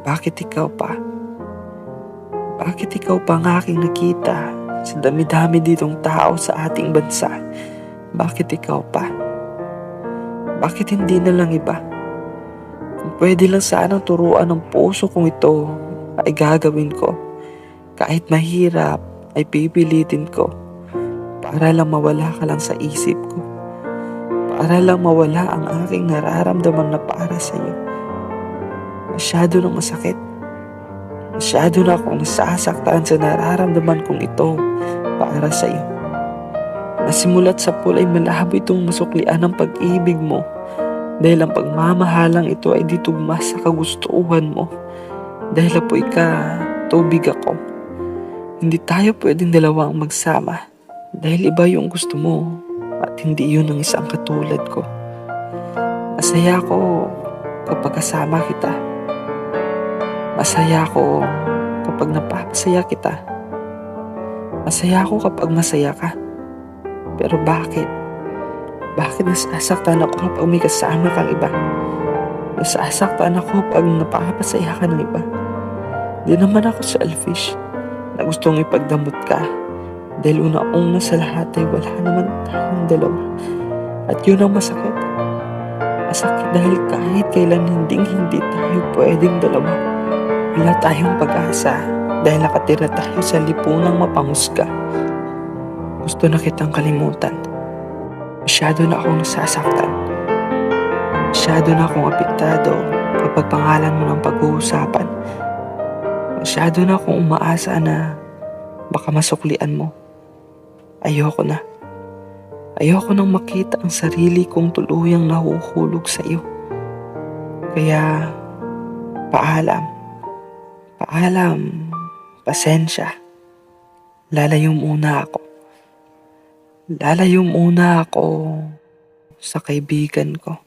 Bakit ikaw pa? Bakit ikaw pa ang aking nakita sa dami-dami ditong tao sa ating bansa? Bakit ikaw pa? Bakit hindi na lang iba? Kung pwede lang sanang turuan ng puso kong ito ay gagawin ko. Kahit mahirap ay pipilitin ko para lang mawala ka lang sa isip ko. Para lang mawala ang aking nararamdaman na para sa iyo. Masyado nang masakit. Masyado na akong nasasaktan sa nararamdaman kong ito para sa iyo. Nasimulat sa pool ay malabo itong masuklian ng pag-ibig mo dahil ang pagmamahalang ito ay di tugma sa kagustuhan mo. Dahil apoy ka, tubig ako. Hindi tayo pwedeng dalawang magsama dahil iba yung gusto mo at hindi yun ang isang katulad ko. Masaya ako kapag kasama kita. Masaya ako kapag napapasaya kita. Masaya ako kapag masaya ka. Pero bakit? Bakit nasasaktan ako kapag may kasama kang iba? Nasasaktan ako pag napapasaya ka ng iba. Di naman ako selfish na gustong ipagdamot ka. Dahil una-una sa lahat ay wala naman tayong dalawa. At yun ang masakit. Masakit dahil kahit kailan hindi tayo pwedeng dalawa. Wala tayong pag-asa dahil nakatira tayo sa lipunang mapanghusga. Gusto na kitang kalimutan. Masyado na akong nasasaktan. Masyado na akong apektado kapag pangalan mo ng pag-uusapan. Masyado na akong umaasa na baka masuklian mo. Ayoko na. Ayoko nang makita ang sarili kong tuluyang nahuhulog sa iyo. Kaya, paalam. Paalam. Pasensya. Lalayo muna ako. Lalayo muna ako sa kaibigan ko.